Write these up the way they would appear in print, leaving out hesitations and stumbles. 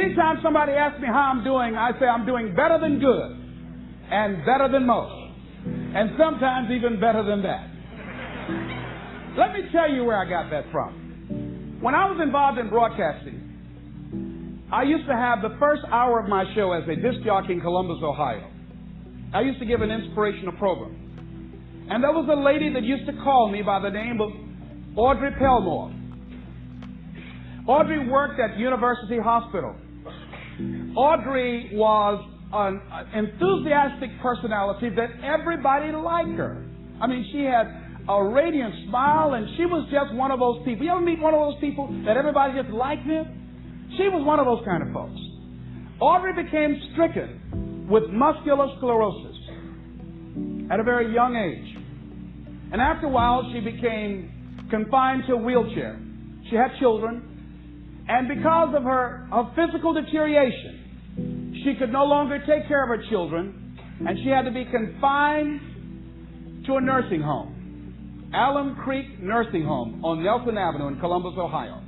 anytime somebody asks me how I'm doing, I say I'm doing better than good and better than most. And sometimes even better than that. Let me tell you where I got that from. When I was involved in broadcasting, I used to have the first hour of my show as a disc jockey in Columbus, Ohio. I used to give an inspirational program. And there was a lady that used to call me by the name of Audrey Palmore. Audrey worked at University Hospital. Audrey was an enthusiastic personality that everybody liked her. I mean, she had a radiant smile, and she was just one of those people. You ever meet one of those people that everybody just liked them? She was one of those kind of folks. Audrey became stricken with muscular sclerosis at a very young age. And after a while, she became confined to a wheelchair. She had children. And because of her physical deterioration, she could no longer take care of her children, and she had to be confined to a nursing home, Alum Creek Nursing Home on Nelson Avenue in Columbus, Ohio.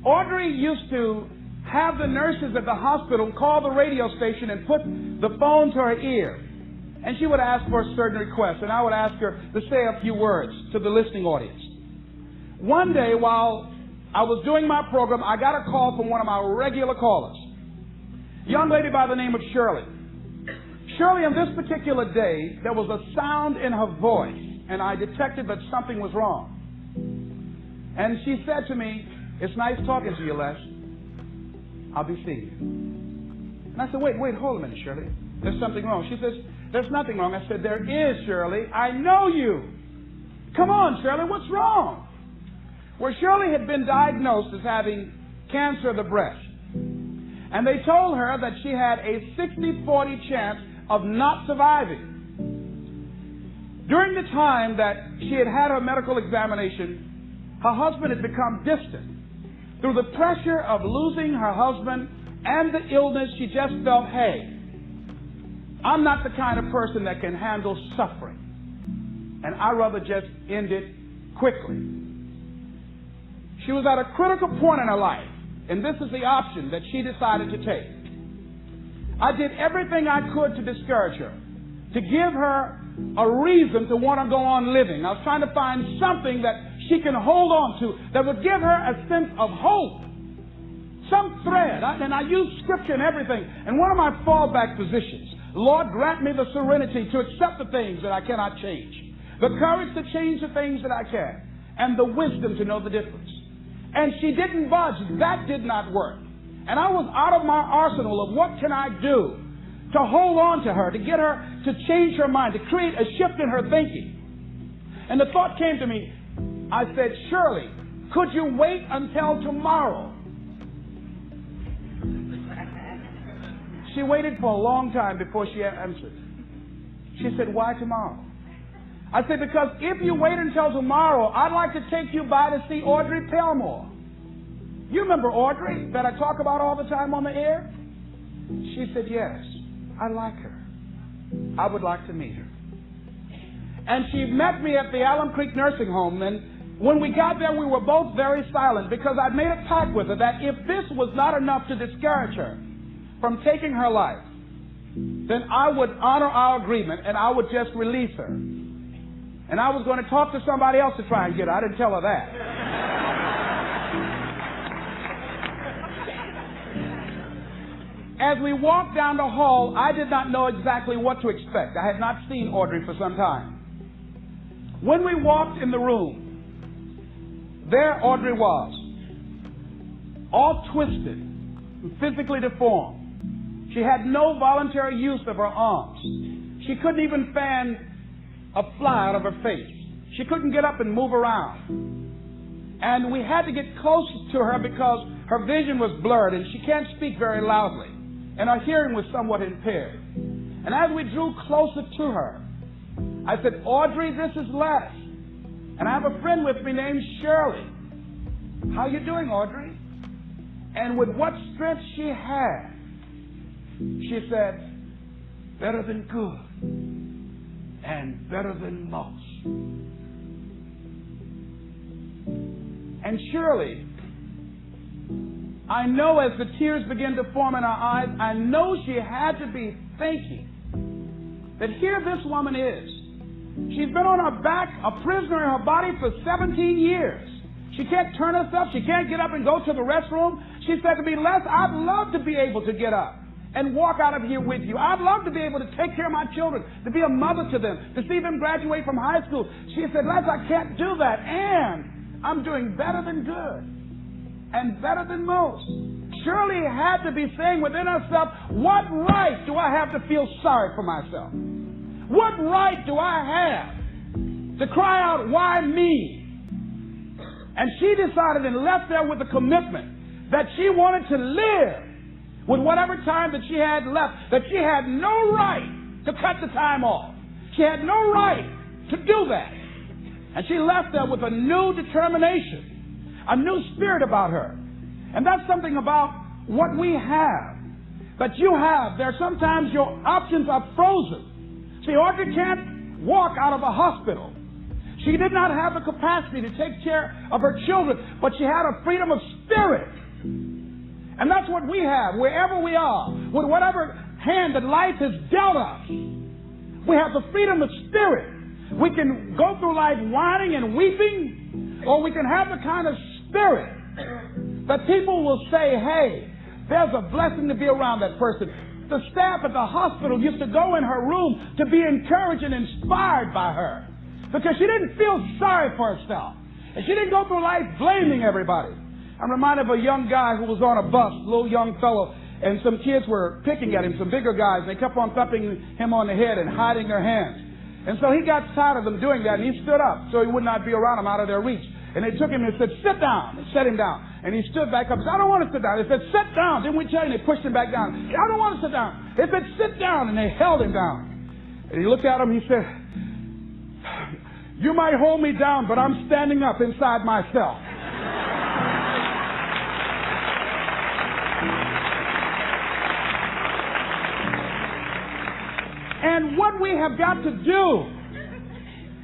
Audrey used to have the nurses at the hospital call the radio station and put the phone to her ear, and she would ask for a certain request, and I would ask her to say a few words to the listening audience. One day, while I was doing my program, I got a call from one of my regular callers, a young lady by the name of Shirley. Shirley, on this particular day, there was a sound in her voice, and I detected that something was wrong. And she said to me, "It's nice talking to you, Les. I'll be seeing you." And I said, wait, hold a minute, Shirley. There's something wrong. She says, "There's nothing wrong." I said, "There is, Shirley. I know you. Come on, Shirley, what's wrong?" Well, Shirley had been diagnosed as having cancer of the breast. And they told her that she had a 60-40 chance of not surviving. During the time that she had had her medical examination, her husband had become distant. Through the pressure of losing her husband and the illness, she just felt, hey, I'm not the kind of person that can handle suffering. And I'd rather just end it quickly. She was at a critical point in her life, and this is the option that she decided to take. I did everything I could to discourage her, to give her a reason to want to go on living. I was trying to find something that she can hold on to that would give her a sense of hope, some thread. And I used scripture and everything. And one of my fallback positions, Lord, grant me the serenity to accept the things that I cannot change, the courage to change the things that I can, and the wisdom to know the difference. And she didn't budge. That did not work. And I was out of my arsenal of what can I do to hold on to her, to get her to change her mind, to create a shift in her thinking. And the thought came to me. I said, "Shirley, could you wait until tomorrow?" She waited for a long time before she answered. She said, "Why tomorrow?" I said, "Because if you wait until tomorrow, I'd like to take you by to see Audrey Palmore. You remember Audrey that I talk about all the time on the air?" She said, "Yes, I like her. I would like to meet her." And she met me at the Alum Creek Nursing Home, and when we got there, we were both very silent because I'd made a pact with her that if this was not enough to discourage her from taking her life, then I would honor our agreement and I would just release her. And I was going to talk to somebody else to try and get her. I didn't tell her that. As we walked down the hall, I did not know exactly what to expect. I had not seen Audrey for some time. When we walked in the room, there Audrey was, all twisted and physically deformed. She had no voluntary use of her arms. She couldn't even fan a fly out of her face. She couldn't get up and move around. And we had to get close to her because her vision was blurred and she can't speak very loudly. And her hearing was somewhat impaired. And as we drew closer to her, I said, "Audrey, this is Les. And I have a friend with me named Shirley. How you doing, Audrey?" And with what strength she had, she said, "Better than good and better than most." And Shirley I know as the tears began to form in her eyes, I know she had to be thinking that here this woman is. She's been on her back, a prisoner in her body for 17 years. She can't turn herself. She can't get up and go to the restroom. She said to me, Les, I'd love to be able to get up and walk out of here with you. I'd love to be able to take care of my children, to be a mother to them, to see them graduate from high school. She said, Les, I can't do that. And I'm doing better than good and better than most. Shirley had to be saying within herself, what right do I have to feel sorry for myself? What right do I have to cry out, why me? And she decided and left there with a commitment that she wanted to live with whatever time that she had left, that she had no right to cut the time off. She had no right to do that. And she left there with a new determination, a new spirit about her. And that's something about what we have, that you have. There are sometimes your options are frozen. See, Audrey can't walk out of a hospital. She did not have the capacity to take care of her children, but she had a freedom of spirit. And that's what we have, wherever we are, with whatever hand that life has dealt us. We have the freedom of spirit. We can go through life whining and weeping, or we can have the kind of spirit that people will say, hey, there's a blessing to be around that person. The staff at the hospital used to go in her room to be encouraged and inspired by her, because she didn't feel sorry for herself. And she didn't go through life blaming everybody. I'm reminded of a young guy who was on a bus, a little young fellow, and some kids were picking at him, some bigger guys, and they kept on thumping him on the head and hiding their hands. And so he got tired of them doing that, and he stood up so he would not be around them, out of their reach. And they took him and said, sit down, and set him down. And he stood back up and said, I don't want to sit down. They said, sit down. Didn't we tell you? And they pushed him back down. I don't want to sit down. They said, sit down. And they held him down. And he looked at him, he said, you might hold me down, but I'm standing up inside myself. And what we have got to do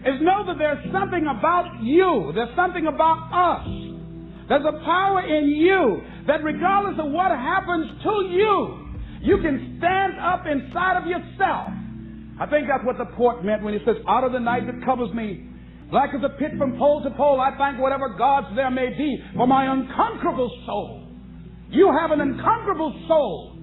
is know that there's something about you, there's something about us, there's a power in you that regardless of what happens to you, you can stand up inside of yourself. I think that's what the poet meant when he says, out of the night that covers me, black as a pit from pole to pole, I thank whatever gods there may be for my unconquerable soul. You have an unconquerable soul.